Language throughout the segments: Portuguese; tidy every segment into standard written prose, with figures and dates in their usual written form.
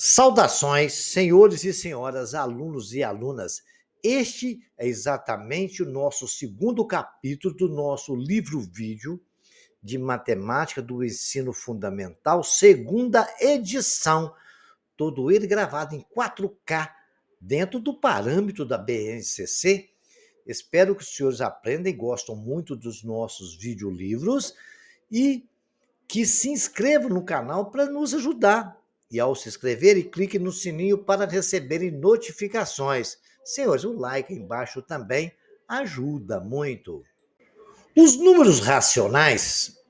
Saudações, senhores e senhoras, alunos e alunas. Este é exatamente o nosso segundo capítulo do nosso livro-vídeo de matemática do ensino fundamental, segunda edição, todo ele gravado em 4K, dentro do parâmetro da BNCC. Espero que os senhores aprendam e gostam muito dos nossos videolivros e que se inscrevam no canal para nos ajudar. E ao se inscrever, clique no sininho para receberem notificações. Senhores, o like embaixo também ajuda muito. Os números racionais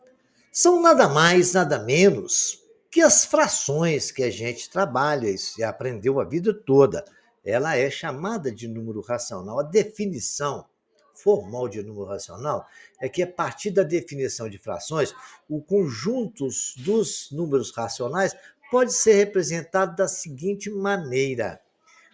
são nada mais, nada menos que as frações que a gente trabalha e se aprendeu a vida toda. Ela é chamada de número racional. A definição formal de número racional é que, a partir da definição de frações, o conjunto dos números racionais pode ser representado da seguinte maneira.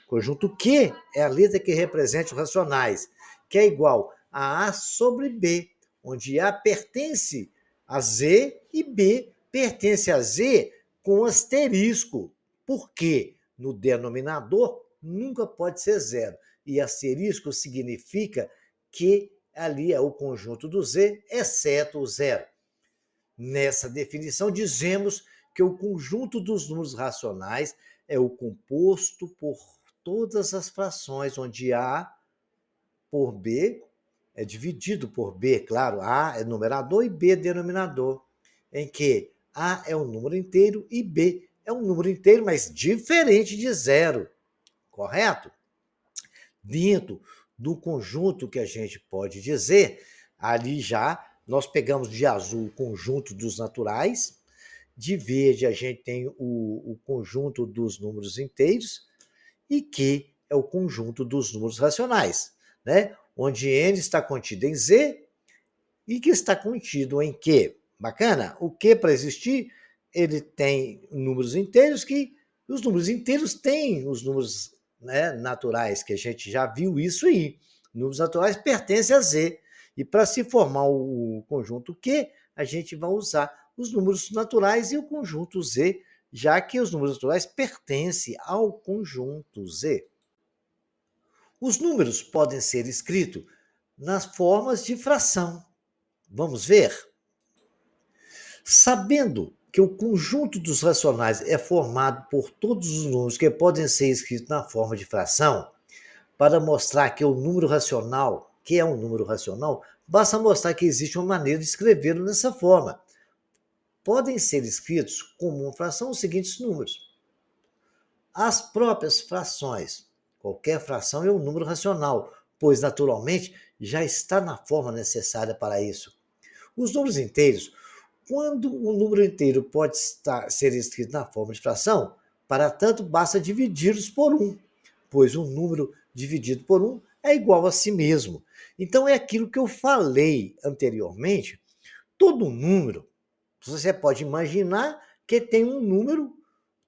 Conjunto Q é a letra que representa os racionais, que é igual a sobre B, onde A pertence a Z e B pertence a Z com asterisco. Por quê? No denominador nunca pode ser zero. E asterisco significa que ali é o conjunto do Z, exceto o zero. Nessa definição, dizemos que o conjunto dos números racionais é o composto por todas as frações, onde A por B é dividido por B, claro, A é numerador e B é denominador, em que A é um número inteiro e B é um número inteiro, mas diferente de zero, correto? Dentro do conjunto que a gente pode dizer, ali já nós pegamos de azul o conjunto dos naturais, de verde a gente tem o conjunto dos números inteiros, e Q é o conjunto dos números racionais, né? Onde N está contido em Z e que está contido em Q. Bacana? O Q, para existir, ele tem números inteiros que os números inteiros têm os números, né, naturais, que a gente já viu isso aí. Números naturais pertencem a Z. E para se formar o conjunto Q, a gente vai usar os números naturais e o conjunto Z, já que os números naturais pertencem ao conjunto Z. Os números podem ser escritos nas formas de fração. Vamos ver? Sabendo que o conjunto dos racionais é formado por todos os números que podem ser escritos na forma de fração, para mostrar que o número racional, que é um número racional, basta mostrar que existe uma maneira de escrevê-lo nessa forma. Podem ser escritos como uma fração os seguintes números. As próprias frações. Qualquer fração é um número racional, pois naturalmente já está na forma necessária para isso. Os números inteiros, quando o número inteiro pode ser escrito na forma de fração, para tanto basta dividi-los por 1, pois um número dividido por 1 é igual a si mesmo. Então é aquilo que eu falei anteriormente. Todo número, você pode imaginar que tem um número,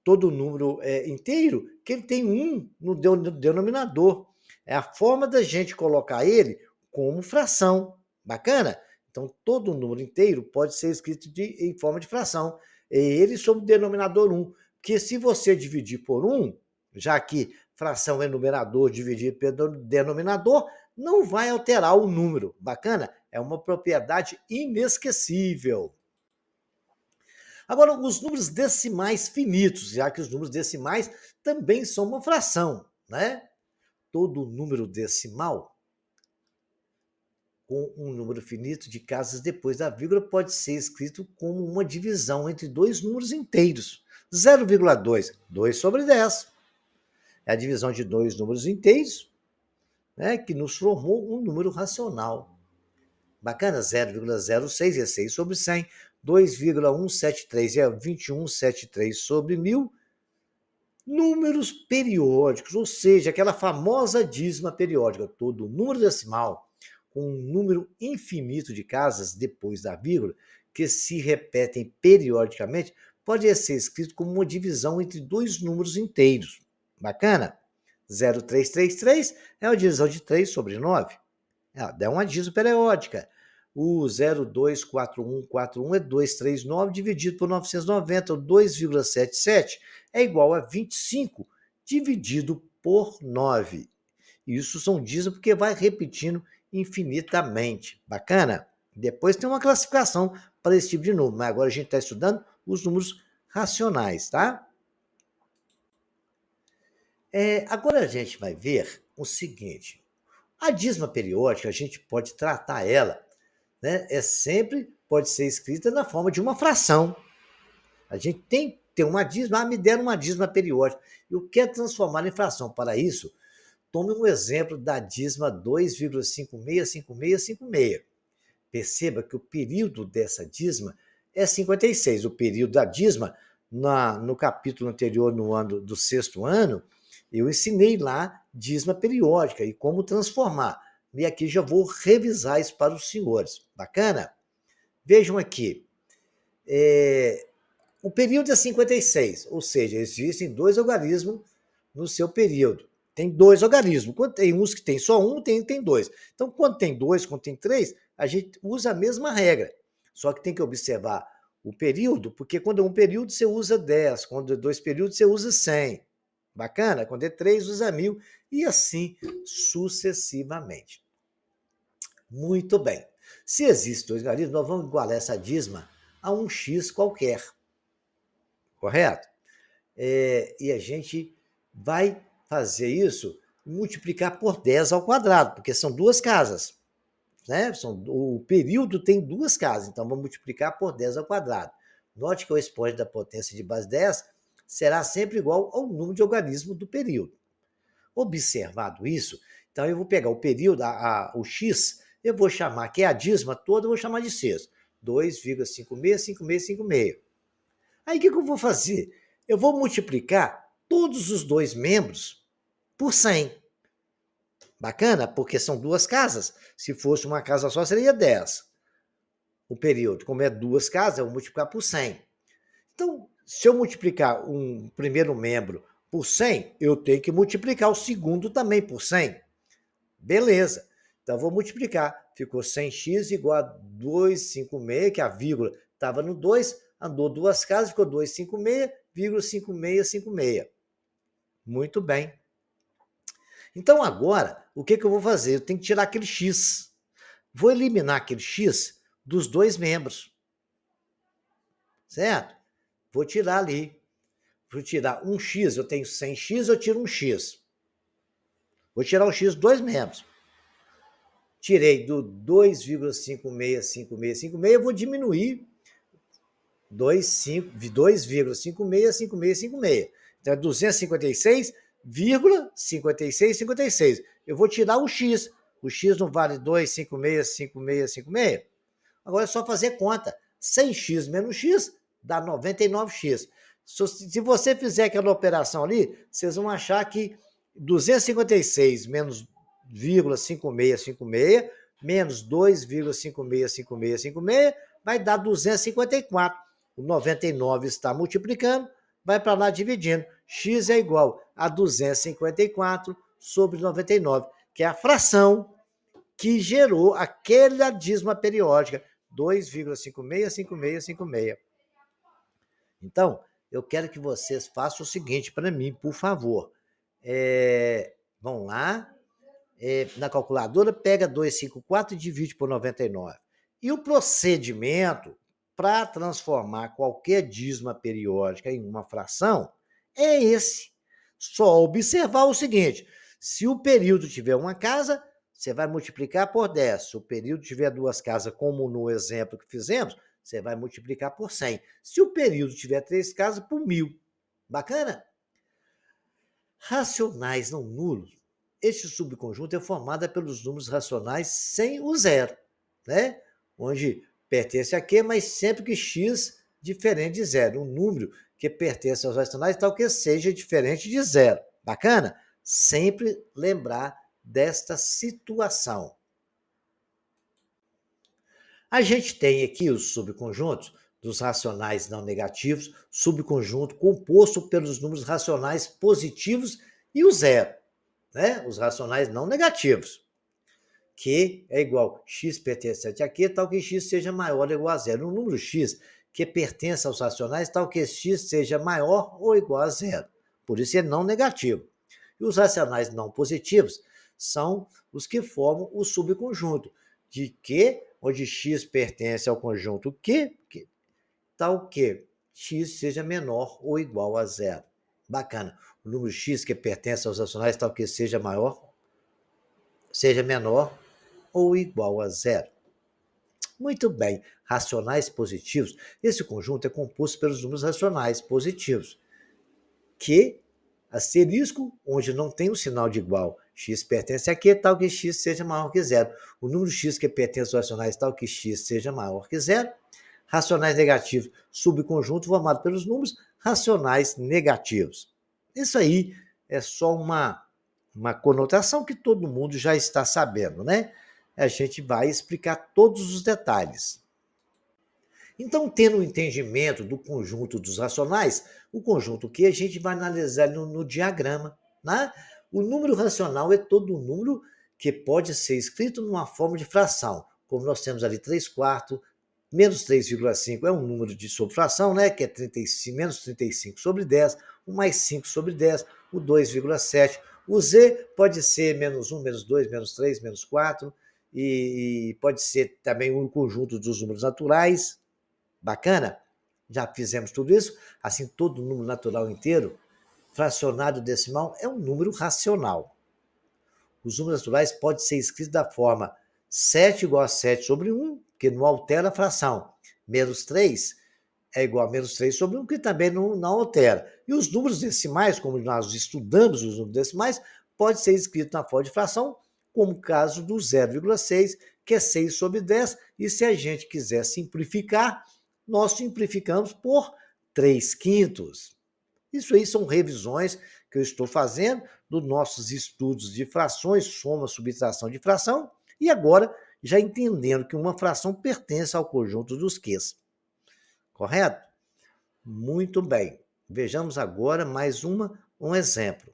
todo número inteiro, que ele tem 1 no denominador. É a forma da gente colocar ele como fração. Bacana? Então, todo número inteiro pode ser escrito em forma de fração. Ele sob o denominador 1. Porque se você dividir por 1, já que fração é numerador dividido pelo denominador, não vai alterar o número. Bacana? É uma propriedade inesquecível. Agora, os números decimais finitos, já que os números decimais também são uma fração, né? Todo número decimal com um número finito de casas depois da vírgula pode ser escrito como uma divisão entre dois números inteiros. 0,2, 2 sobre 10. É a divisão de dois números inteiros, né, que nos formou um número racional. Bacana? 0,06 é 6 sobre 100. 2,173 é 2173 sobre 1000. Números periódicos, ou seja, aquela famosa dízima periódica. Todo número decimal com um número infinito de casas depois da vírgula, que se repetem periodicamente, pode ser escrito como uma divisão entre dois números inteiros. Bacana? 0,333 é uma divisão de 3 sobre 9. É uma dízima periódica. O 0,24141 é 239 dividido por 990, 2,77 é igual a 25 dividido por 9. Isso são dízimos porque vai repetindo infinitamente. Bacana? Depois tem uma classificação para esse tipo de número, mas agora a gente está estudando os números racionais, tá? Agora a gente vai ver o seguinte: a dízima periódica, a gente pode tratar ela, né? Sempre pode ser escrita na forma de uma fração. A gente tem que ter uma dízima, me deram uma dízima periódica. Eu quero transformar em fração. Para isso, tome um exemplo da dízima 2,565656. Perceba que o período dessa dízima é 56. O período da dízima, no capítulo anterior, no ano do sexto ano, eu ensinei lá dízima periódica e como transformar. E aqui já vou revisar isso para os senhores. Bacana? Vejam aqui. O período é 56, ou seja, existem dois algarismos no seu período. Tem dois algarismos. Quando tem uns que tem só um, tem dois. Então, quando tem dois, quando tem três, a gente usa a mesma regra. Só que tem que observar o período, porque quando é um período, você usa 10. Quando é dois períodos, você usa 100. Bacana? Quando é três, usa 1000. E assim sucessivamente. Muito bem. Se existem dois algarismos, nós vamos igualar essa dízima a um x qualquer. Correto? E a gente vai fazer isso, multiplicar por 10 ao quadrado, porque são duas casas. Né? O período tem duas casas, então vamos multiplicar por 10 ao quadrado. Note que o expoente da potência de base 10 será sempre igual ao número de algarismo do período. Observado isso, então eu vou pegar o período, o x, eu vou chamar, que é a dízima toda, eu vou chamar de 6. 2,565656. Aí o que eu vou fazer? Eu vou multiplicar todos os dois membros por 100. Bacana? Porque são duas casas. Se fosse uma casa só, seria 10. O período. Como é duas casas, eu vou multiplicar por 100. Então, se eu multiplicar um primeiro membro por 100, eu tenho que multiplicar o segundo também por 100. Beleza. Então, eu vou multiplicar. Ficou 100x igual a 256, que a vírgula estava no 2, andou duas casas, ficou 256,5656. Muito bem. Então, agora, o que eu vou fazer? Eu tenho que tirar aquele x. Vou eliminar aquele x dos dois membros. Certo? Vou tirar ali. Vou tirar um x, eu tenho 100x, eu tiro um x. Vou tirar o x dos dois membros. Tirei do 2,565656, eu vou diminuir 2,565656. Então, é 256,5656. Eu vou tirar o x. O x não vale 2,565656? Agora é só fazer conta. 100x menos x dá 99x. Se você fizer aquela operação ali, vocês vão achar que 256 menos 0,5656 menos 2,565656 vai dar 254. O 99 está multiplicando, vai para lá dividindo. X é igual a 254 sobre 99, que é a fração que gerou aquela dízima periódica, 2,565656. Então, eu quero que vocês façam o seguinte para mim, por favor. Vão lá, na calculadora, pega 254 e divide por 99. E o procedimento para transformar qualquer dízima periódica em uma fração é esse. Só observar o seguinte: se o período tiver uma casa, você vai multiplicar por 10. Se o período tiver duas casas, como no exemplo que fizemos, você vai multiplicar por 100. Se o período tiver três casas, por 1000. Bacana? Racionais não nulos. Este subconjunto é formado pelos números racionais sem o zero, né? Onde pertence a Q, mas sempre que x diferente de zero. Um número que pertence aos racionais tal que seja diferente de zero. Bacana? Sempre lembrar desta situação. A gente tem aqui os subconjuntos dos racionais não negativos, subconjunto composto pelos números racionais positivos e o zero, né? Os racionais não negativos, que é igual x pertencente a q, tal que x seja maior ou igual a zero. O número x que pertence aos racionais, tal que x seja maior ou igual a zero. Por isso é não negativo. E os racionais não positivos são os que formam o subconjunto de Q, onde x pertence ao conjunto Q, tal que x seja menor ou igual a zero. Bacana. O número x que pertence aos racionais, tal que seja menor ou igual a zero. Muito bem. Racionais positivos. Esse conjunto é composto pelos números racionais positivos, que asterisco, onde não tem o sinal de igual. X pertence a Q, tal que x seja maior que zero. O número x que pertence aos racionais, tal que x seja maior que zero. Racionais negativos, subconjunto formado pelos números racionais negativos. Isso aí é só uma conotação que todo mundo já está sabendo, né? A gente vai explicar todos os detalhes. Então, tendo o entendimento do conjunto dos racionais, o conjunto que a gente vai analisar no diagrama, né? O número racional é todo número que pode ser escrito numa forma de fração, como nós temos ali 3 quartos, menos 3,5 é um número de subfração, né? Que é 35, menos 35 sobre 10, o mais 5 sobre 10, o 2,7. O z pode ser menos 1, menos 2, menos 3, menos 4, e pode ser também um conjunto dos números naturais. Bacana? Já fizemos tudo isso? Assim, todo número natural inteiro, fracionado decimal, é um número racional. Os números naturais podem ser escritos da forma 7 igual a 7 sobre 1, que não altera a fração. Menos 3 é igual a menos 3 sobre 1, que também não altera. E os números decimais, como nós estudamos os números decimais, pode ser escrito na forma de fração, como o caso do 0,6, que é 6 sobre 10. E se a gente quiser simplificar, nós simplificamos por 3 quintos. Isso aí são revisões que eu estou fazendo dos nossos estudos de frações, soma, subtração de fração, e agora já entendendo que uma fração pertence ao conjunto dos Qs. Correto? Muito bem. Vejamos agora mais um exemplo.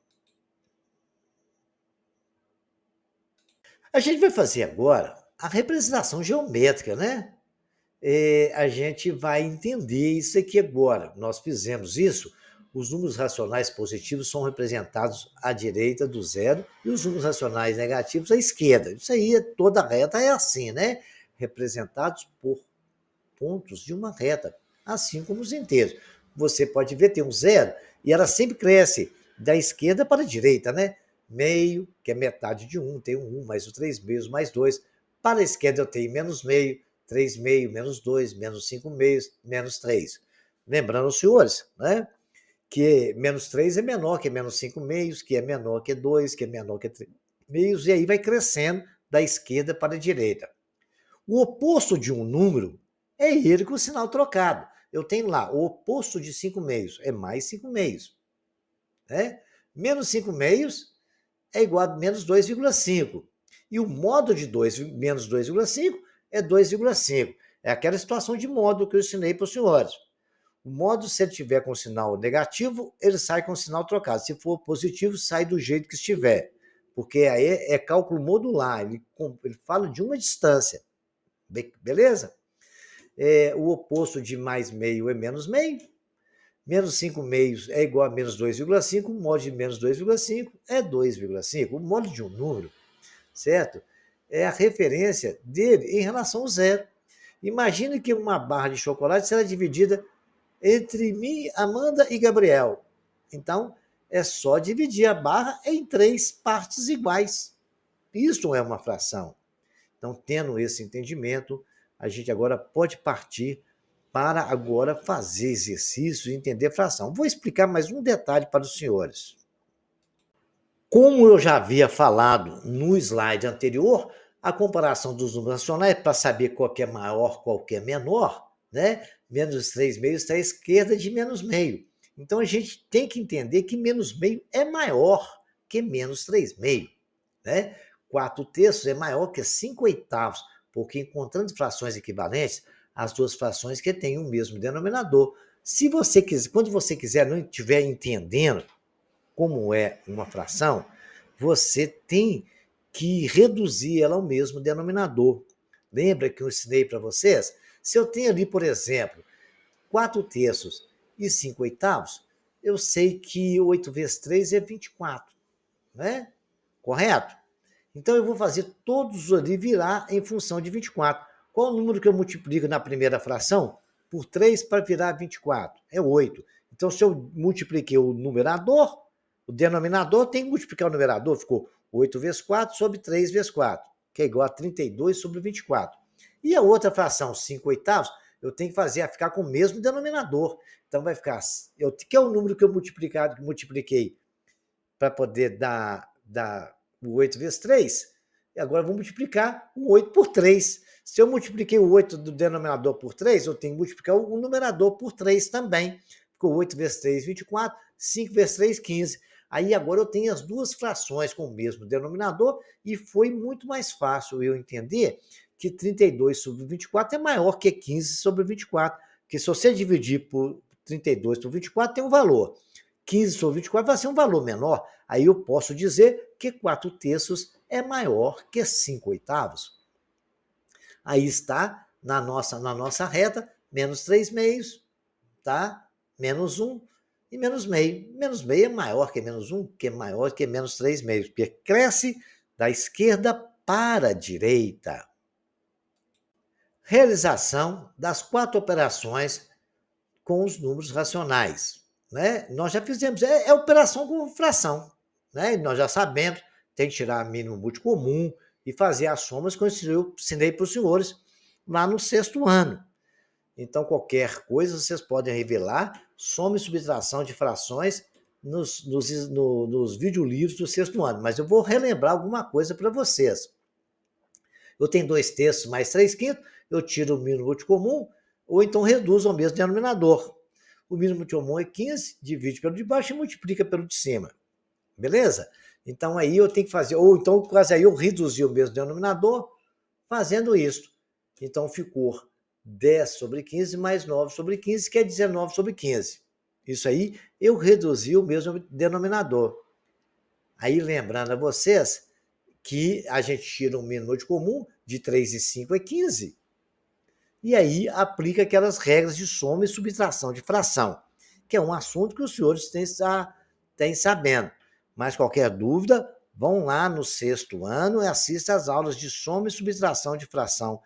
A gente vai fazer agora a representação geométrica, né? A gente vai entender isso aqui agora. Nós fizemos isso. Os números racionais positivos são representados à direita do zero e os números racionais negativos à esquerda. Isso aí, toda reta é assim, né? Representados por pontos de uma reta, assim como os inteiros. Você pode ver, tem um zero e ela sempre cresce da esquerda para a direita, né? Meio, que é metade de 1, tem um 1, mais o 3 meios, mais 2. Para a esquerda eu tenho menos meio, 3 meio, menos 2, menos 5 meios, menos 3. Lembrando, senhores, né? Que menos 3 é menor que menos 5 meios, que é menor que 2, que é menor que 3 meios, e aí vai crescendo da esquerda para a direita. O oposto de um número é ele com o sinal trocado. Eu tenho lá o oposto de 5 meios, é mais 5 meios. Né? Menos 5 meios é igual a menos 2,5. E o modo de 2, menos 2,5 é 2,5. É aquela situação de modo que eu ensinei para os senhores. O modo, se ele tiver com sinal negativo, ele sai com sinal trocado. Se for positivo, sai do jeito que estiver. Porque aí é cálculo modular, ele fala de uma distância. Beleza? O oposto de mais meio é menos meio. Menos 5 meios é igual a menos 2,5. O modo de menos 2,5 é 2,5. O modo de um número, certo? É a referência dele em relação ao zero. Imagine que uma barra de chocolate será dividida entre mim, Amanda e Gabriel. Então, é só dividir a barra em 3 partes iguais. Isso é uma fração. Então, tendo esse entendimento, a gente agora pode partir para agora fazer exercícios e entender fração. Vou explicar mais um detalhe para os senhores. Como eu já havia falado no slide anterior, a comparação dos números racionais para saber qual que é maior, qual que é menor, né? Menos 3 meios está à esquerda de menos meio. Então a gente tem que entender que menos meio é maior que menos 3 meio, né? 4 terços é maior que 5 oitavos, porque encontrando frações equivalentes, as duas frações que têm o mesmo denominador. Se você quiser, quando você quiser não estiver entendendo como é uma fração, você tem que reduzir ela ao mesmo denominador. Lembra que eu ensinei para vocês? Se eu tenho ali, por exemplo, 4/3 e 5/8, eu sei que 8 vezes 3 é 24, né? Correto? Então, eu vou fazer todos ali virar em função de 24. Qual o número que eu multiplico na primeira fração por 3 para virar 24? É 8. Então, se eu multipliquei o numerador, o denominador tem que multiplicar o numerador. Ficou 8 vezes 4 sobre 3 vezes 4, que é igual a 32 sobre 24. E a outra fração, 5/8, eu tenho que fazer ficar com o mesmo denominador. Então, vai ficar... que é o número que eu multipliquei para poder dar o 8 vezes 3, e agora eu vou multiplicar o 8 por 3. Se eu multipliquei o 8 do denominador por 3, eu tenho que multiplicar o numerador por 3 também. Ficou 8 vezes 3, 24, 5 vezes 3, 15. Aí agora eu tenho as duas frações com o mesmo denominador e foi muito mais fácil eu entender que 32 sobre 24 é maior que 15 sobre 24. Porque se você dividir por 32 por 24, tem um valor. 15 sobre 24 vai ser um valor menor. Aí eu posso dizer que 4/3 é maior que 5/8. Aí está na nossa reta, menos 3 meios, tá? Menos 1 e menos meio. Menos meio é maior que menos 1, que é maior que menos 3 meios, porque cresce da esquerda para a direita. Realização das 4 operações com os números racionais, né? Nós já fizemos, é operação com fração, né? Nós já sabemos, tem que tirar mínimo múltiplo comum e fazer as somas que eu ensinei para os senhores lá no 6º ano. Então, qualquer coisa, vocês podem revelar soma e subtração de frações nos videolivros do 6º ano, mas eu vou relembrar alguma coisa para vocês. Eu tenho 2/3 mais 3/5, eu tiro o mínimo múltiplo comum, ou então reduzo ao mesmo denominador. O mínimo múltiplo comum é 15, divide pelo de baixo e multiplica pelo de cima. Beleza? Então aí eu tenho que fazer, ou então quase aí eu reduzi o mesmo denominador fazendo isso. Então ficou 10 sobre 15 mais 9 sobre 15, que é 19 sobre 15. Isso aí eu reduzi o mesmo denominador. Aí lembrando a vocês que a gente tira um mínimo de comum, de 3 e 5 é 15. E aí aplica aquelas regras de soma e subtração de fração, que é um assunto que os senhores têm sabendo. Mas qualquer dúvida, vão lá no 6º ano e assistam às aulas de soma e subtração de fração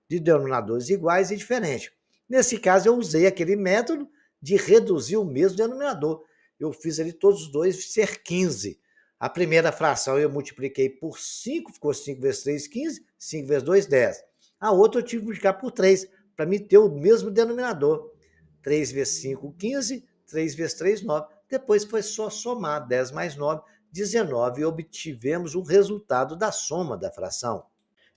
de denominadores iguais e diferentes. Nesse caso, eu usei aquele método de reduzir o mesmo denominador. Eu fiz ali todos os dois ser 15. A primeira fração eu multipliquei por 5, ficou 5 vezes 3, 15, 5 vezes 2, 10. A outra eu tive que multiplicar por 3, para me ter o mesmo denominador. 3 vezes 5, 15, 3 vezes 3, 9. Depois foi só somar 10 mais 9, 19, e obtivemos o resultado da soma da fração.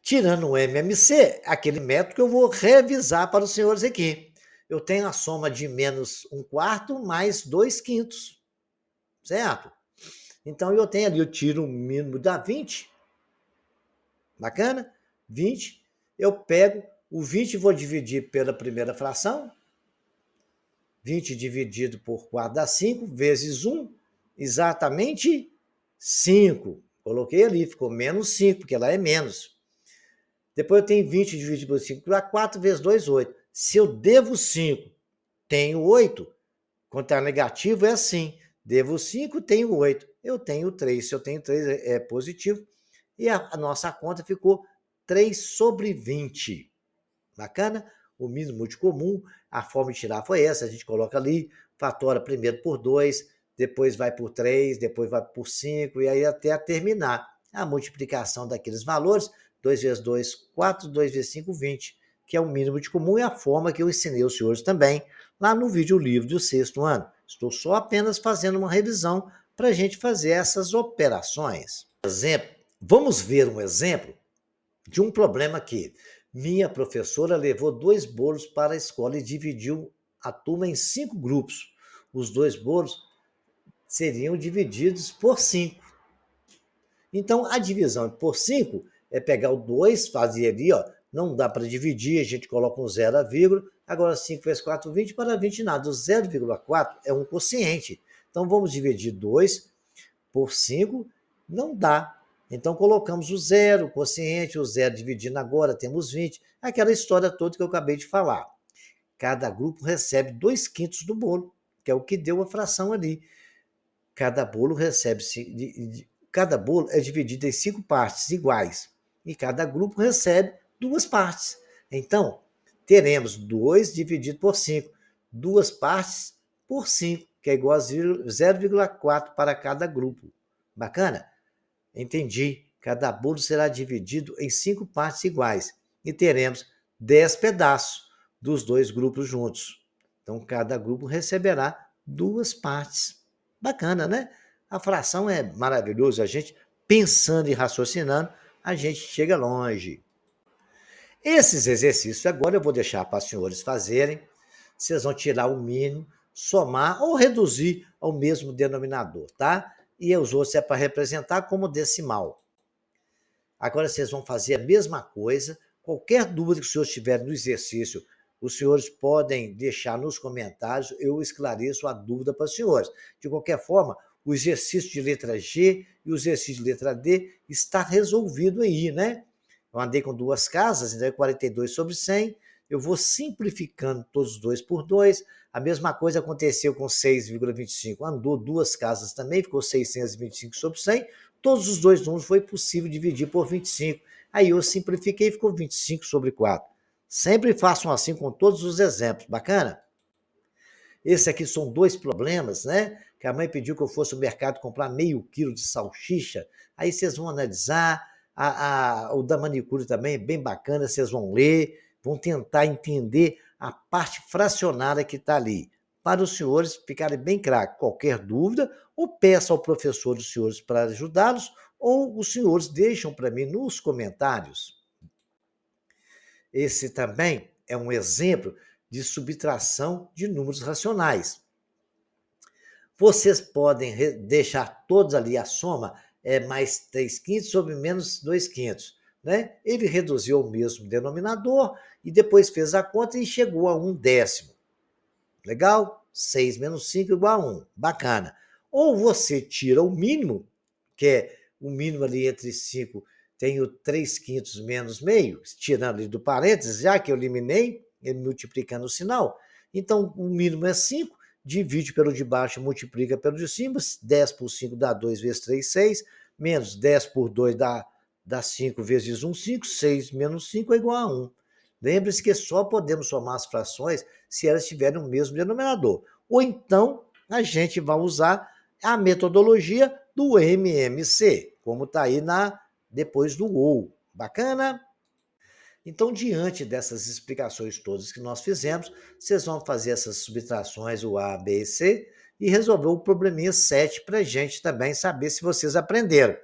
Tirando o MMC, aquele método que eu vou revisar para os senhores aqui. Eu tenho a soma de menos 1/4 mais 2/5, certo? Então, eu tenho ali, eu tiro o mínimo da 20, bacana? 20, eu pego o 20 e vou dividir pela primeira fração, 20 dividido por 4 dá 5, vezes 1, exatamente 5. Coloquei ali, ficou menos 5, porque lá é menos. Depois eu tenho 20 dividido por 5, dá 4 vezes 2, 8. Se eu devo 5, tenho 8. Quando está negativo é assim, devo 5, tenho 8. Eu tenho 3, se eu tenho 3 é positivo. E a nossa conta ficou 3 sobre 20. Bacana? O mínimo múltiplo comum, a forma de tirar foi essa, a gente coloca ali, fatora primeiro por 2, depois vai por 3, depois vai por 5, e aí até terminar a multiplicação daqueles valores, 2 vezes 2, 4, 2 vezes 5, 20, que é o mínimo de comum, e a forma que eu ensinei aos senhores também, lá no vídeo livro do 6º ano. Estou só apenas fazendo uma revisão para a gente fazer essas operações. Exemplo, vamos ver um exemplo de um problema que minha professora levou 2 bolos para a escola e dividiu a turma em 5 grupos. Os 2 bolos seriam divididos por 5. Então, a divisão por 5 é pegar o 2, fazer ali, ó, não dá para dividir, a gente coloca um 0 a vírgula, agora 5 vezes 4, 20, para 20 nada. O 0,4 é um quociente. Então, vamos dividir 2 por 5, não dá. Então, colocamos o 0, o quociente, o 0 dividindo agora, temos 20, aquela história toda que eu acabei de falar. Cada grupo recebe 2/5 do bolo, que é o que deu a fração ali. Cada bolo cada bolo é dividido em 5 partes iguais e cada grupo recebe 2 partes. Então, teremos 2 dividido por 5, 2 partes por 5, que é igual a 0,4 para cada grupo. Bacana? Entendi. Cada bolo será dividido em 5 partes iguais e teremos 10 pedaços dos 2 grupos juntos. Então, cada grupo receberá 2 partes. Bacana, né? A fração é maravilhosa. A gente, pensando e raciocinando, a gente chega longe. Esses exercícios agora eu vou deixar para os senhores fazerem. Vocês vão tirar o mínimo, somar ou reduzir ao mesmo denominador, tá? E os outros é para representar como decimal. Agora vocês vão fazer a mesma coisa. Qualquer dúvida que os senhores tiverem no exercício, os senhores podem deixar nos comentários, eu esclareço a dúvida para os senhores. De qualquer forma, o exercício de letra G e o exercício de letra D está resolvido aí, né? Eu andei com 2 casas, então é 42 sobre 100. Eu vou simplificando todos os 2 por 2. A mesma coisa aconteceu com 6,25. Andou 2 casas também, ficou 625 sobre 100. Todos os 2 números foi possível dividir por 25. Aí eu simplifiquei e ficou 25 sobre 4. Sempre façam assim com todos os exemplos. Bacana? Esse aqui são 2 problemas, né? Que a mãe pediu que eu fosse ao mercado comprar meio quilo de salsicha. Aí vocês vão analisar. O da manicure também é bem bacana, vocês vão ler, vão tentar entender a parte fracionária que está ali. Para os senhores ficarem bem craques. Qualquer dúvida, ou peça ao professor dos senhores para ajudá-los, ou os senhores deixam para mim nos comentários. Esse também é um exemplo de subtração de números racionais. Vocês podem deixar todos ali, a soma é mais 3/5 sobre menos 2/5. Né? Ele reduziu ao mesmo denominador e depois fez a conta e chegou a 1/10. Legal? 6 menos 5 igual a 1. Bacana. Ou você tira o mínimo, que é o mínimo ali entre 5, tem o 3/5 menos meio, tirando ali do parênteses, já que eu eliminei, ele multiplicando o sinal. Então, o mínimo é 5, divide pelo de baixo, multiplica pelo de cima, 10 por 5 dá 2 vezes 3, 6, menos 10 por 2 dá 5 vezes 1, 5, 6 menos 5 é igual a 1. Lembre-se que só podemos somar as frações se elas tiverem o mesmo denominador. Ou então, a gente vai usar a metodologia do MMC, como está aí depois do OU. Bacana? Então, diante dessas explicações todas que nós fizemos, vocês vão fazer essas subtrações, o A, B e C, e resolver o probleminha 7 para a gente também saber se vocês aprenderam.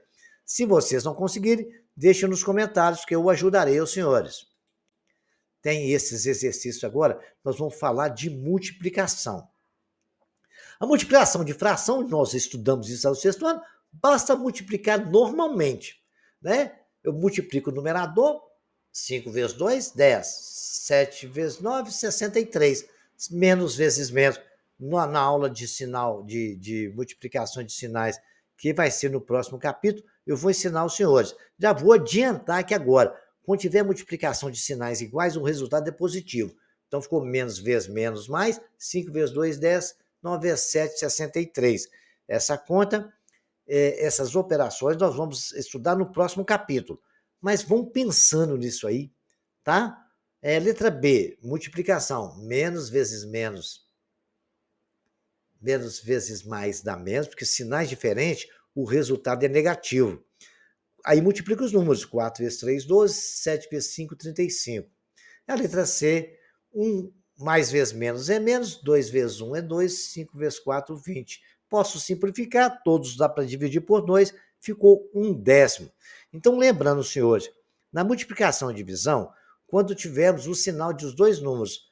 Se vocês não conseguirem, deixem nos comentários que eu ajudarei os senhores. Tem esses exercícios agora, nós vamos falar de multiplicação. A multiplicação de fração, nós estudamos isso no 6º ano, basta multiplicar normalmente. Né? Eu multiplico o numerador, 5 vezes 2, 10. 7 vezes 9, 63. Menos vezes menos. Na aula de sinal, de multiplicação de sinais, que vai ser no próximo capítulo, eu vou ensinar aos senhores. Já vou adiantar que agora, quando tiver multiplicação de sinais iguais, o resultado é positivo. Então, ficou menos vezes menos mais, 5 vezes 2, 10, 9 vezes 7, 63. Essa conta, essas operações, nós vamos estudar no próximo capítulo. Mas vão pensando nisso aí, tá? Letra B, multiplicação. Menos vezes menos. Menos vezes mais dá menos, porque sinais diferentes, o resultado é negativo. Aí multiplica os números. 4 vezes 3, 12. 7 vezes 5, 35. A letra C, 1 mais vezes menos é menos, 2 vezes 1 é 2, 5 vezes 4, 20. Posso simplificar, todos dá para dividir por 2, ficou 1/10. Então, lembrando, senhores, na multiplicação e divisão, quando tivermos o sinal dos 2 números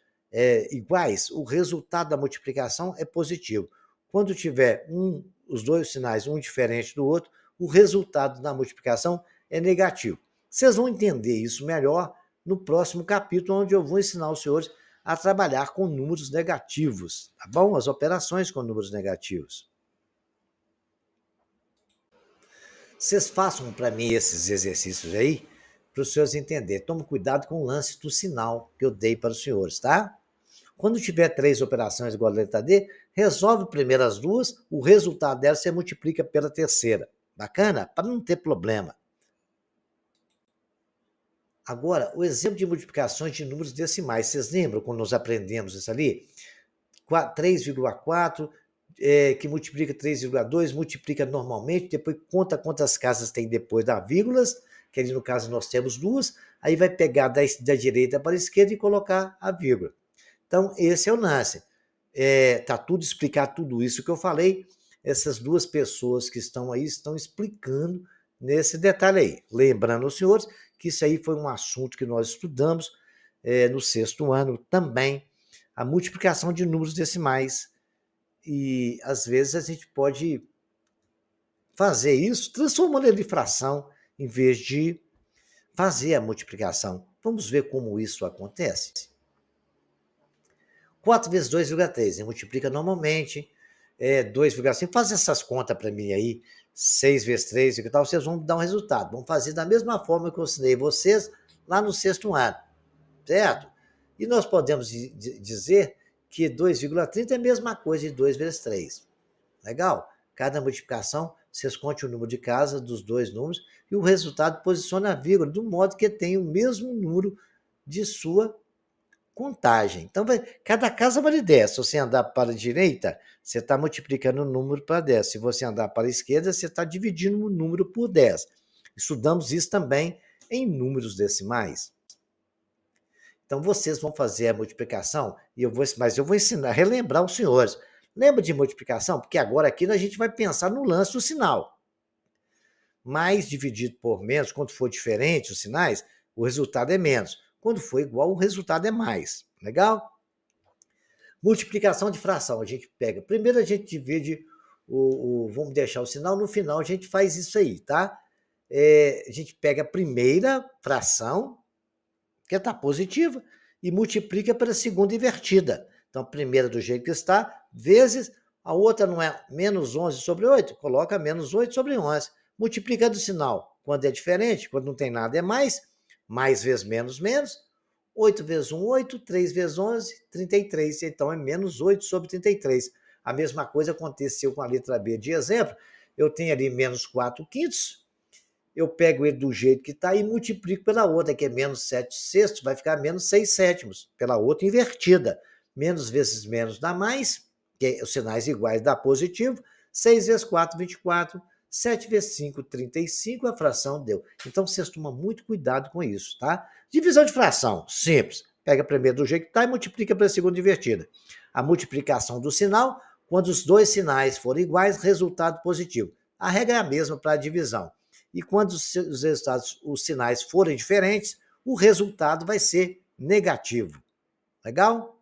iguais, o resultado da multiplicação é positivo. Quando tiver os 2 sinais, um diferente do outro, o resultado da multiplicação é negativo. Vocês vão entender isso melhor no próximo capítulo, onde eu vou ensinar os senhores a trabalhar com números negativos, tá bom? As operações com números negativos. Vocês façam para mim esses exercícios aí, para os senhores entenderem. Tome cuidado com o lance do sinal que eu dei para os senhores, tá? Quando tiver 3 operações igual a letra D, resolve primeiro as duas, o resultado delas você multiplica pela terceira. Bacana? Para não ter problema. Agora, o exemplo de multiplicações de números decimais. Vocês lembram quando nós aprendemos isso ali? 3,4, que multiplica 3,2, multiplica normalmente, depois conta quantas casas tem depois das vírgulas, que ali no caso nós temos duas, aí vai pegar da direita para a esquerda e colocar a vírgula. Então, esse é o lance. Tá tudo explicado, tudo isso que eu falei. Essas duas pessoas que estão aí estão explicando nesse detalhe aí. Lembrando aos senhores que isso aí foi um assunto que nós estudamos no 6º ano também, a multiplicação de números decimais. E às vezes a gente pode fazer isso transformando ele em fração, em vez de fazer a multiplicação. Vamos ver como isso acontece. 4 vezes 2,3, multiplica normalmente, 2,5, faz essas contas para mim aí, 6 vezes 3 e tal, vocês vão dar um resultado. Vamos fazer da mesma forma que eu ensinei vocês lá no 6º ano, certo? E nós podemos dizer que 2,30 é a mesma coisa de 2 vezes 3. Legal? Cada multiplicação, vocês contem o número de casas dos dois números e o resultado posiciona a vírgula, do modo que tem o mesmo número de sua contagem. Então, cada casa vale 10. Se você andar para a direita, você está multiplicando o número para 10. Se você andar para a esquerda, você está dividindo o número por 10. Estudamos isso também em números decimais. Então, vocês vão fazer a multiplicação, mas eu vou ensinar, relembrar os senhores. Lembra de multiplicação? Porque agora aqui a gente vai pensar no lance do sinal. Mais dividido por menos, quando for diferente os sinais, o resultado é menos. Quando for igual, o resultado é mais. Legal? Multiplicação de fração. A gente pega. Primeiro a gente divide vamos deixar o sinal, no final a gente faz isso aí, tá? A gente pega a primeira fração, que está positiva, e multiplica pela segunda invertida. Então, a primeira do jeito que está, vezes, a outra não é menos 11 sobre 8, coloca menos 8 sobre 11. Multiplicando o sinal, quando é diferente, quando não tem nada é mais vezes menos, menos. 8 vezes 1, 8, 3 vezes 11, 33. Então, é menos 8 sobre 33. A mesma coisa aconteceu com a letra B de exemplo. Eu tenho ali menos 4 quintos, eu pego ele do jeito que está e multiplico pela outra, que é menos 7 sextos, vai ficar menos 6 sétimos, pela outra invertida. Menos vezes menos dá mais, que é os sinais iguais dá positivo. 6 vezes 4, 24. 7 vezes 5, 35, a fração deu. Então, vocês tomam muito cuidado com isso, tá? Divisão de fração, simples. Pega primeiro do jeito que está e multiplica pela segunda invertida. A multiplicação do sinal, quando os dois sinais forem iguais, resultado positivo. A regra é a mesma para a divisão. E quando os resultados, os sinais forem diferentes, o resultado vai ser negativo. Legal?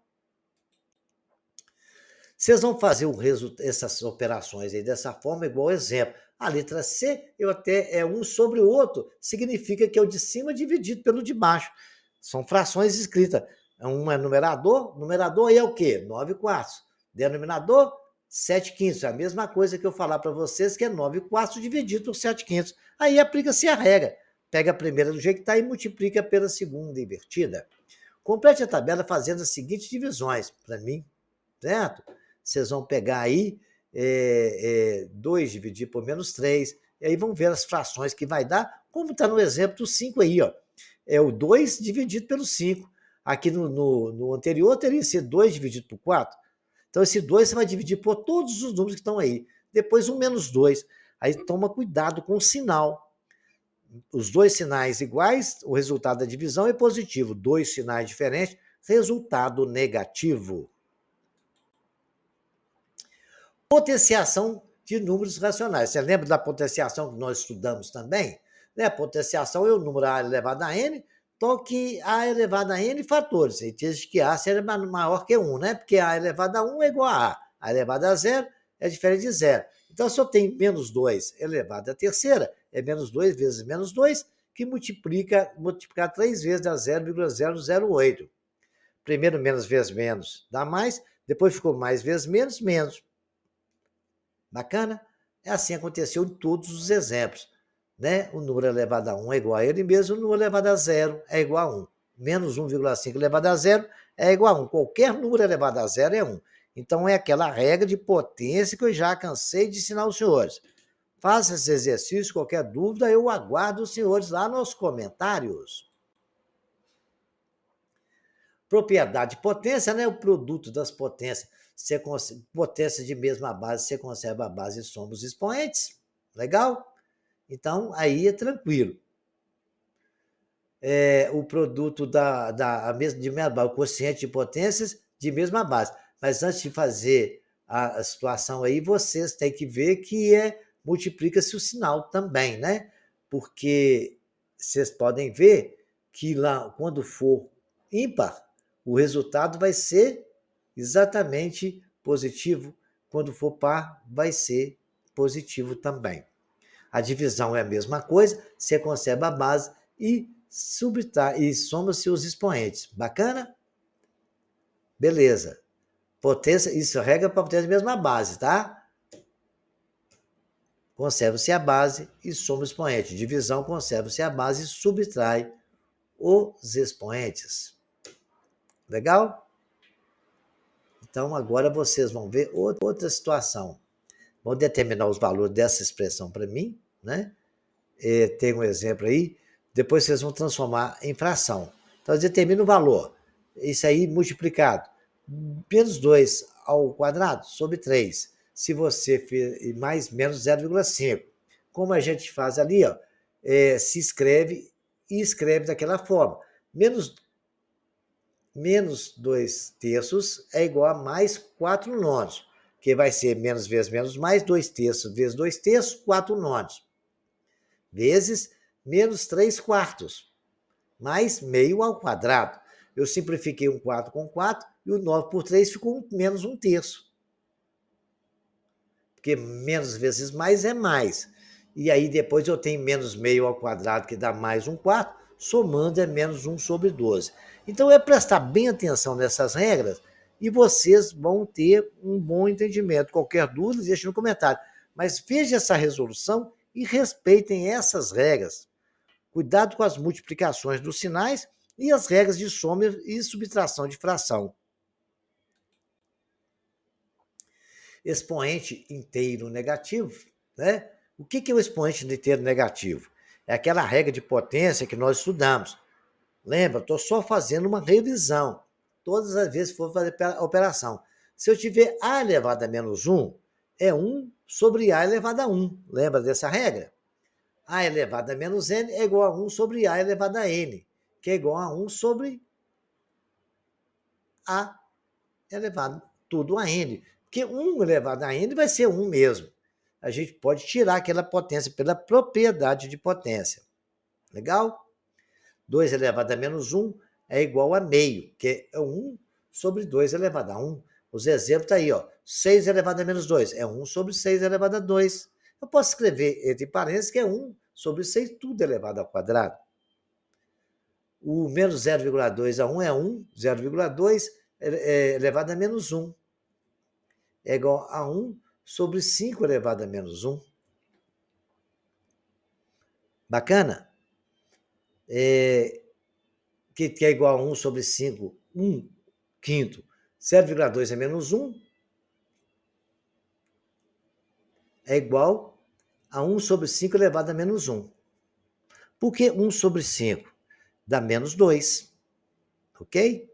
Vocês vão fazer essas operações aí dessa forma, igual exemplo. A letra C, eu até é um sobre o outro, significa que é o de cima dividido pelo de baixo. São frações escritas. Um é numerador, numerador aí é o quê? 9 quartos. Denominador, 7 quintos. É a mesma coisa que eu falar para vocês, que é 9 quartos dividido por 7 quintos. Aí aplica-se a regra. Pega a primeira do jeito que está e multiplica pela segunda invertida. Complete a tabela fazendo as seguintes divisões, para mim, certo? Vocês vão pegar aí 2 dividir por menos 3, e aí vão ver as frações que vai dar, como está no exemplo do 5 aí, ó. É o 2 dividido pelo 5. Aqui no anterior teria sido 2 dividido por 4. Então, esse 2 você vai dividir por todos os números que estão aí. Depois, um menos 2. Aí, toma cuidado com o sinal. Os dois sinais iguais, o resultado da divisão é positivo. Dois sinais diferentes, resultado negativo. Potenciação de números racionais. Você lembra da potenciação que nós estudamos também? Né? Potenciação é o número A elevado a N, então que A elevado a N fatores. E diz que A seria maior que 1, né? Porque A elevado a 1 é igual a A. A elevado a zero é diferente de zero. Então, se eu tenho menos 2 elevado à terceira, é menos 2 vezes menos 2, que multiplicar 3 vezes dá 0,008. Primeiro menos vezes menos dá mais, depois ficou mais vezes menos, menos. Bacana? É assim aconteceu em todos os exemplos. Né? O número elevado a 1 é igual a ele mesmo, o número elevado a zero é igual a 1. Menos 1,5 elevado a zero é igual a 1. Qualquer número elevado a zero é 1. Então, é aquela regra de potência que eu já cansei de ensinar aos senhores. Faça esse exercício, qualquer dúvida, eu aguardo os senhores lá nos comentários. Propriedade de potência, né? O produto das potências. Potência de mesma base, você conserva a base e soma os expoentes. Legal? Então, aí é tranquilo. O produto de mesma base, o quociente de potências de mesma base. Mas antes de fazer a situação aí, vocês têm que ver que multiplica-se o sinal também, né? Porque vocês podem ver que lá, quando for ímpar, o resultado vai ser exatamente positivo. Quando for par, vai ser positivo também. A divisão é a mesma coisa, você conserva a base e soma-se os expoentes. Bacana? Beleza. Potência, isso regra para potência da mesma base, tá? Conserva-se a base e soma o expoente. Divisão, conserva-se a base e subtrai os expoentes. Legal? Então, agora vocês vão ver outra situação. Vão determinar os valores dessa expressão para mim, né? Tem um exemplo aí. Depois vocês vão transformar em fração. Então, determina o valor. Isso aí multiplicado. Menos 2 ao quadrado sobre 3. Se você fez mais menos 0,5. Como a gente faz ali, ó, se escreve e escreve daquela forma. Menos 2 terços é igual a mais 4 nonos. Que vai ser menos vezes menos mais, 2 terços vezes 2 terços, 4 nonos. Vezes menos 3 quartos, mais meio ao quadrado. Eu simplifiquei um 4 com 4 e o 9 por 3 ficou menos 1 terço. Porque menos vezes mais é mais. E aí depois eu tenho menos meio ao quadrado, que dá mais 1 quarto, somando é menos 1 sobre 12. Então é prestar bem atenção nessas regras e vocês vão ter um bom entendimento. Qualquer dúvida, deixe no comentário. Mas veja essa resolução e respeitem essas regras. Cuidado com as multiplicações dos sinais e as regras de soma e subtração de fração. Expoente inteiro negativo, né? O que é o expoente inteiro negativo? É aquela regra de potência que nós estudamos. Lembra? Estou só fazendo uma revisão. Todas as vezes que for fazer a operação. Se eu tiver a elevado a menos 1, é 1 sobre a elevado a 1. Lembra dessa regra? A elevado a menos n é igual a 1 sobre a elevado a n, que é igual a 1 sobre a elevado tudo a n. Porque 1 elevado a n vai ser 1 mesmo. A gente pode tirar aquela potência pela propriedade de potência. Legal? 2 elevado a menos 1 é igual a meio, que é 1 sobre 2 elevado a 1. Os exemplos estão aí, ó. 6 elevado a menos 2 é 1 sobre 6 elevado a 2. Eu posso escrever entre parênteses que é 1 sobre 6 tudo elevado ao quadrado. O menos 0,2 a 1 é 1, 0,2 elevado a menos 1. É igual a 1 sobre 5 elevado a menos 1. Bacana? Que é igual a 1 sobre 5, 1 quinto. 0,2 é menos 1. É igual a 1 sobre 5 elevado a menos 1. Por que 1 sobre 5? Dá menos 2. Ok?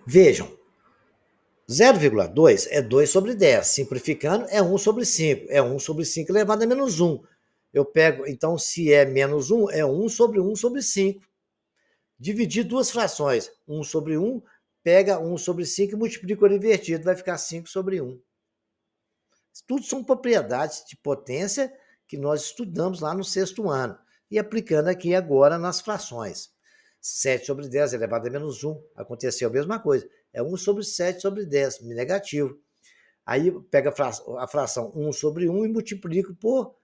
Vejam, 0,2 é 2 sobre 10. Simplificando, é 1 sobre 5. É 1 sobre 5 elevado a menos 1. Eu pego, então, se é menos 1, é 1 sobre 5. Dividir duas frações. 1 sobre 1, pega 1 sobre 5 e multiplica o invertido. Vai ficar 5 sobre 1. Tudo são propriedades de potência que nós estudamos lá no 6º ano. E aplicando aqui agora nas frações. 7 sobre 10 elevado a menos 1. Aconteceu a mesma coisa. É 1 sobre 7 sobre 10, negativo. Aí pega a fração 1 sobre 1 e multiplica por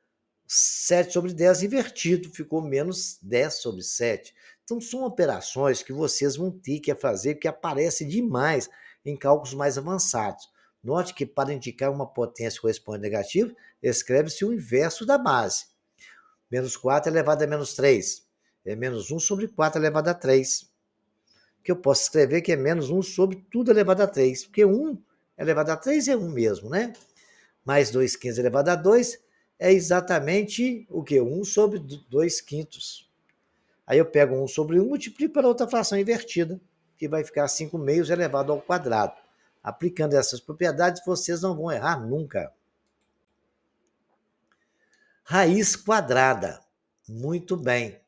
7 sobre 10 invertido. Ficou menos 10 sobre 7. Então, são operações que vocês vão ter que fazer, que aparecem demais em cálculos mais avançados. Note que para indicar uma potência com expoente negativo, escreve-se o inverso da base. Menos 4 elevado a menos 3. É menos 1 sobre 4 elevado a 3. que eu posso escrever que é menos 1 sobre tudo elevado a 3, porque 1 elevado a 3 é 1 mesmo, né? Mais 2 quintos elevado a 2 é exatamente o quê? 1 sobre 2 quintos. Aí eu pego 1 sobre 1 e multiplico pela outra fração invertida, que vai ficar 5 meios elevado ao quadrado. Aplicando essas propriedades, vocês não vão errar nunca. Raiz quadrada. Muito bem.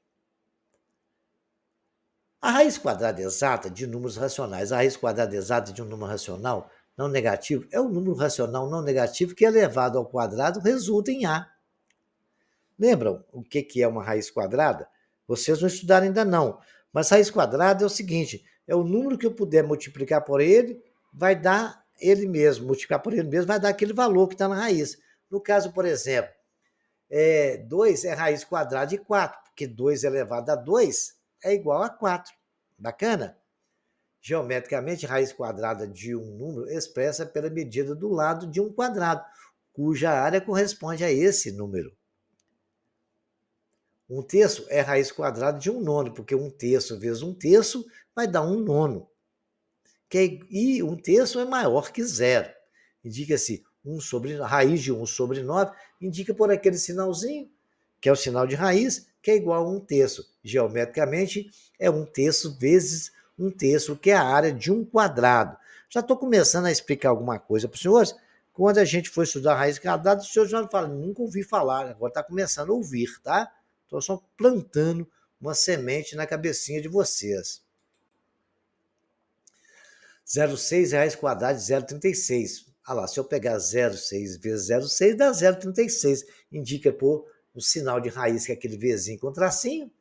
A raiz quadrada exata de números racionais, a raiz quadrada exata de um número racional não negativo, é o número racional não negativo que elevado ao quadrado resulta em A. Lembram o que é uma raiz quadrada? Vocês não estudaram ainda não, mas raiz quadrada é o seguinte, é o número que eu puder multiplicar por ele, vai dar ele mesmo, multiplicar por ele mesmo, vai dar aquele valor que está na raiz. No caso, por exemplo, 2 é raiz quadrada de 4, porque 2 elevado a 2 é igual a 4. Bacana? Geometricamente, raiz quadrada de um número expressa pela medida do lado de um quadrado, cuja área corresponde a esse número. 1/3 é raiz quadrada de 1/9, porque 1/3 vezes 1/3 vai dar 1/9. E 1/3 é maior que 0. Indica-se raiz de 1 sobre 9, indica por aquele sinalzinho, que é o sinal de raiz, que é igual a 1/3. Geometricamente, é 1/3 vezes 1/3, que é a área de um quadrado. Já estou começando a explicar alguma coisa para os senhores. Quando a gente for estudar raiz quadrada, os senhores já falam, nunca ouvi falar, agora está começando a ouvir, tá? Estou só plantando uma semente na cabecinha de vocês. 0,6 raiz quadrada de 0,36. Ah lá, se eu pegar 0,6 vezes 0,6, dá 0,36. Indica por o sinal de raiz, que é aquele Vzinho com tracinho.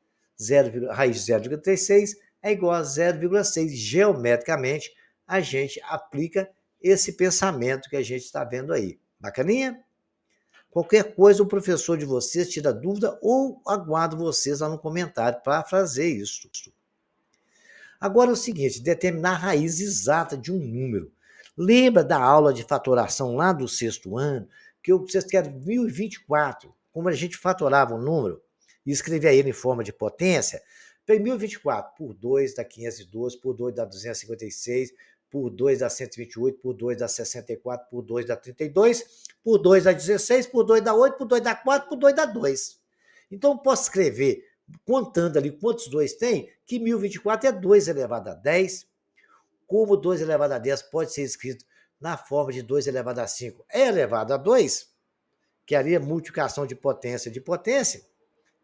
Raiz de 0,36 é igual a 0,6. Geometricamente, a gente aplica esse pensamento que a gente está vendo aí. Bacaninha? Qualquer coisa, o professor de vocês tira dúvida ou aguardo vocês lá no comentário para fazer isso. Agora é o seguinte, determinar a raiz exata de um número. Lembra da aula de fatoração lá do 6º ano, que vocês querem 1024, como a gente fatorava um número e escrevia ele em forma de potência? 1024 por 2 dá 512, por 2 dá 256, por 2 dá 128, por 2 dá 64, por 2 dá 32, por 2 dá 16, por 2 dá 8, por 2 dá 4, por 2 dá 2. Então, eu posso escrever, contando ali quantos 2 tem, que 1024 é 2 elevado a 10. Como 2 elevado a 10 pode ser escrito na forma de 2 elevado a 5 é elevado a 2, que ali é multiplicação de potência de potência.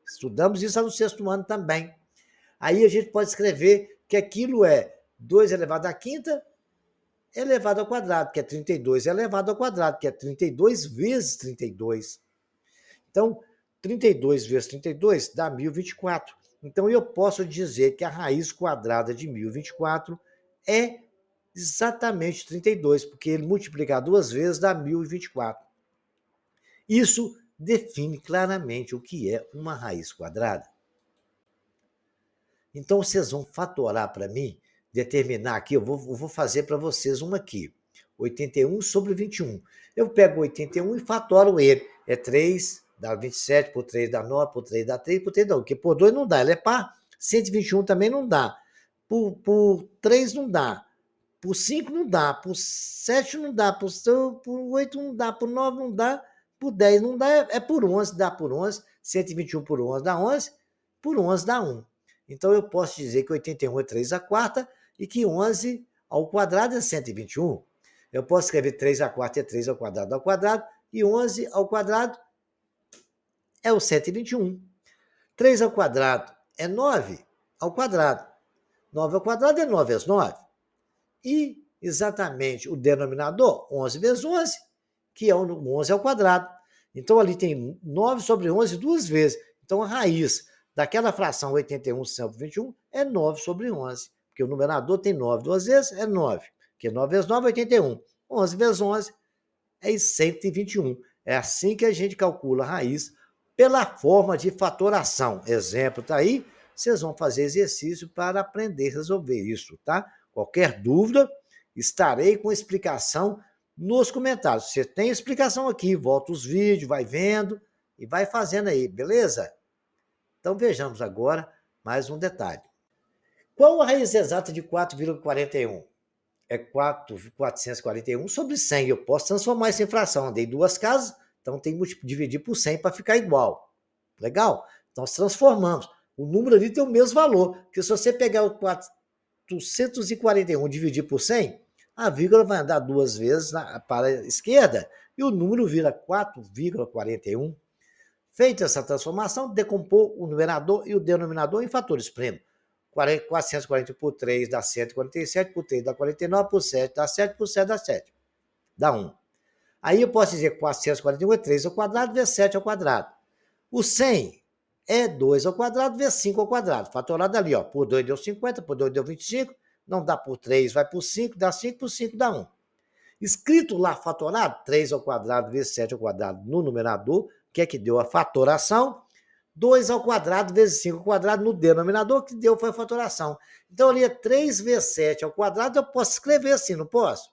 Estudamos isso no 6º ano também. Aí a gente pode escrever que aquilo é 2 elevado à quinta elevado ao quadrado, que é 32 elevado ao quadrado, que é 32 vezes 32. Então, 32 vezes 32 dá 1024. Então, eu posso dizer que a raiz quadrada de 1024 é exatamente 32, porque ele multiplicar 2 vezes dá 1024. Isso define claramente o que é uma raiz quadrada. Então, vocês vão fatorar para mim, determinar aqui, eu vou fazer para vocês uma aqui. 81 sobre 21. Eu pego 81 e fatoro ele. É 3, dá 27, por 3 dá 9, por 3 dá 3, por 3 dá 1. Porque por 2 não dá, ele é par. 121 também não dá. Por 3 não dá. Por 5 não dá. Por 7 não dá. Por 8 não dá. Por 9 não dá. Por 10 não dá. É por 11, dá por 11. 121 por 11 dá 11. Por 11 dá 1. Então, eu posso dizer que 81 é 3 à quarta e que 11 ao quadrado é 121. Eu posso escrever 3 à quarta é 3 ao quadrado, e 11 ao quadrado é o 121. 3 ao quadrado é 9 ao quadrado. 9 ao quadrado é 9 vezes 9. E, exatamente, o denominador, 11 vezes 11, que é o 11 ao quadrado. Então, ali tem 9 sobre 11 duas vezes. Então, a raiz daquela fração 81 sobre 21 é 9 sobre 11, porque o numerador tem 9 duas vezes, é 9, porque 9 vezes 9 é 81, 11 vezes 11 é 121. É assim que a gente calcula a raiz pela forma de fatoração. Exemplo está aí, vocês vão fazer exercício para aprender a resolver isso, tá? Qualquer dúvida, estarei com explicação nos comentários. Você tem explicação aqui, volta os vídeos, vai vendo e vai fazendo aí, beleza? Então, vejamos agora mais um detalhe. Qual a raiz exata de 4,41? É 441 sobre 100. Eu posso transformar isso em fração. Andei duas casas, então tem que dividir por 100 para ficar igual. Legal? Então, nós transformamos. O número ali tem o mesmo valor, porque se você pegar o 441 e dividir por 100, a vírgula vai andar duas vezes para a esquerda e o número vira 4,41. Feita essa transformação, decompor o numerador e o denominador em fatores primos. 440 por 3 dá 147, por 3 dá 49, por 7 dá 7, por 7 dá 7. Dá 1. Aí eu posso dizer que 441 é 3 ao quadrado vezes 7 ao quadrado. O 100 é 2 ao quadrado vezes 5 ao quadrado. Fatorado ali, ó. Por 2 deu 50, por 2 deu 25, não dá por 3, vai por 5, dá 5, por 5 dá 1. Escrito lá fatorado, 3 ao quadrado vezes 7 ao quadrado no numerador, que é que deu a fatoração. 2 ao quadrado vezes 5 ao quadrado no denominador, que deu foi a fatoração. Então, ali é 3 vezes 7 ao quadrado, eu posso escrever assim, não posso?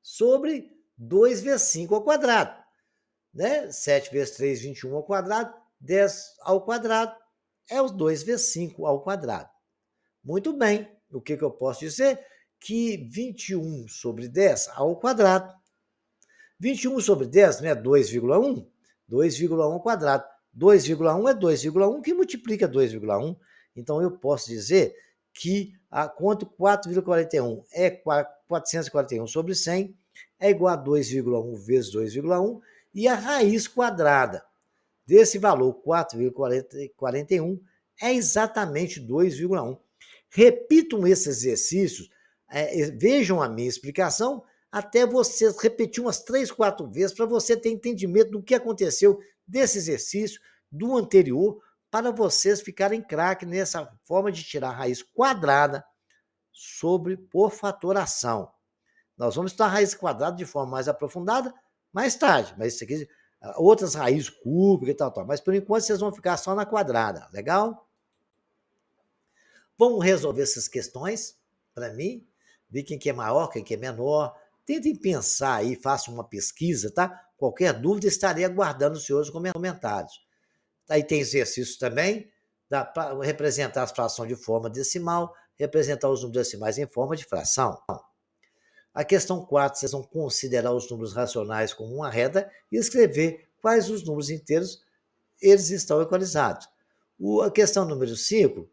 Sobre 2 vezes 5 ao quadrado. Né? 7 vezes 3, 21 ao quadrado, 10 ao quadrado, é os 2 vezes 5 ao quadrado. Muito bem, o que eu posso dizer? Que 21 sobre 10 ao quadrado. 21 sobre 10 não é 2,1? 2,1 ao quadrado. 2,1 é 2,1 que multiplica 2,1. Então, eu posso dizer que quanto 4,41 é 441 sobre 100 é igual a 2,1 vezes 2,1 e a raiz quadrada desse valor, 4,41, é exatamente 2,1. Repitam esses exercícios, vejam a minha explicação, até vocês repetir umas 3, 4 vezes, para você ter entendimento do que aconteceu desse exercício, do anterior, para vocês ficarem craque nessa forma de tirar a raiz quadrada por fatoração. Nós vamos estudar a raiz quadrada de forma mais aprofundada mais tarde, mas isso aqui, outras raízes cúbicas e tal. Mas por enquanto vocês vão ficar só na quadrada, legal? Vamos resolver essas questões para mim, ver quem que é maior, quem que é menor. Tentem pensar aí, façam uma pesquisa, tá? Qualquer dúvida, estarei aguardando os senhores comentários. Aí tem exercícios também, dá para representar as frações de forma decimal, representar os números decimais em forma de fração. A questão 4, vocês vão considerar os números racionais como uma reta e escrever quais os números inteiros eles estão equalizados. A questão número 5,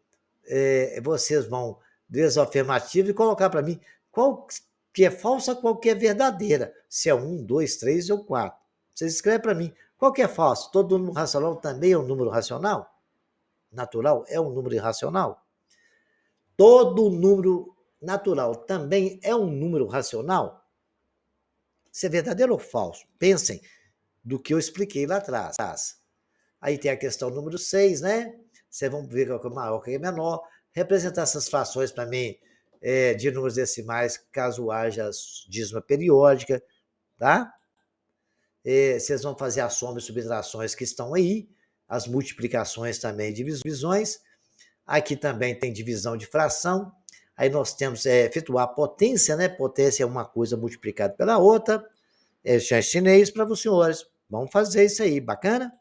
vocês vão desde a afirmativa e colocar para mim qual que é falsa, qual que é verdadeira. Se é 1, 2, 3 ou 4. Vocês escrevem para mim qual que é falso. Todo número racional também é um número racional? Natural é um número irracional? Todo número natural também é um número racional? Se é verdadeiro ou falso? Pensem do que eu expliquei lá atrás. Aí tem a questão número 6, né? Vocês vão ver qual que é maior, qual que é menor. Representar essas frações para mim de números decimais, caso haja dízima periódica, tá? Vocês vão fazer as somas e subtrações que estão aí, as multiplicações também, divisões. Aqui também tem divisão de fração. Aí nós temos efetuar a potência, né? Potência é uma coisa multiplicada pela outra. Já ensinei isso para os senhores. Vamos fazer isso aí, bacana?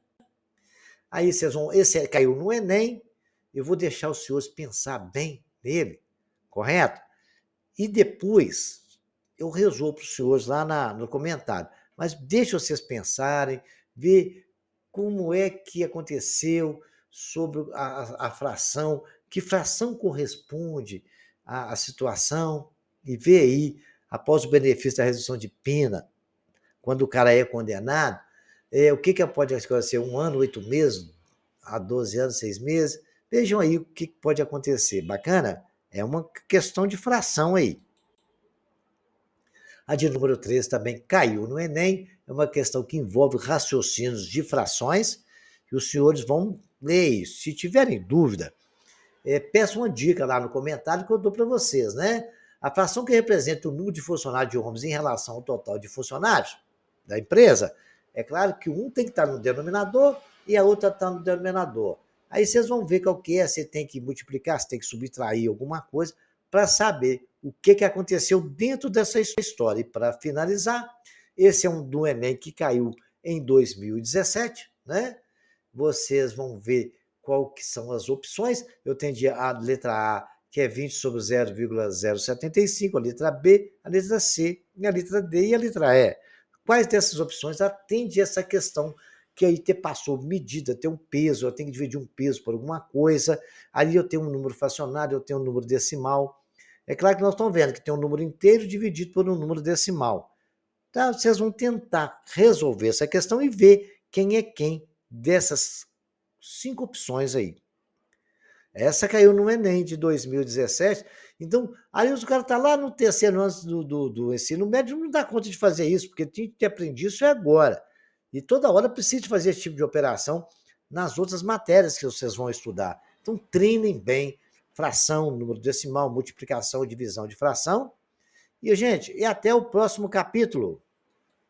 Aí vocês vão. Esse caiu no Enem. Eu vou deixar os senhores pensar bem nele, correto? E depois eu resolvo para os senhores lá no comentário. Mas deixa vocês pensarem, ver como é que aconteceu sobre a fração, que fração corresponde à situação, e ver aí, após o benefício da redução de pena, quando o cara é condenado, o que pode acontecer? 1 ano, 8 meses, a 12 anos, 6 meses. Vejam aí o que pode acontecer. Bacana? É uma questão de fração aí. A de número 13 também caiu no Enem. É uma questão que envolve raciocínios de frações. E os senhores vão ler isso. Se tiverem dúvida, peçam uma dica lá no comentário que eu dou para vocês, né? A fração que representa o número de funcionários de homens em relação ao total de funcionários da empresa, é claro que um tem que estar no denominador e a outra está no denominador. Aí vocês vão ver qual que é, você tem que multiplicar, você tem que subtrair alguma coisa para saber o que aconteceu dentro dessa história. E para finalizar, esse é um do Enem que caiu em 2017, né? Vocês vão ver qual que são as opções. Eu tenho a letra A, que é 20 sobre 0,075, a letra B, a letra C, a letra D e a letra E. Quais dessas opções atende essa questão que aí passou medida, tem um peso, eu tenho que dividir um peso por alguma coisa, aí eu tenho um número fracionário, eu tenho um número decimal. É claro que nós estamos vendo que tem um número inteiro dividido por um número decimal. Então, vocês vão tentar resolver essa questão e ver quem é quem dessas 5 opções aí. Essa caiu no Enem de 2017. Então, aí os caras estão lá no terceiro ano do ensino médio, não dá conta de fazer isso, porque tinha que aprender isso agora. E toda hora precisa de fazer esse tipo de operação nas outras matérias que vocês vão estudar. Então, treinem bem fração, número decimal, multiplicação e divisão de fração. E, gente, e até o próximo capítulo.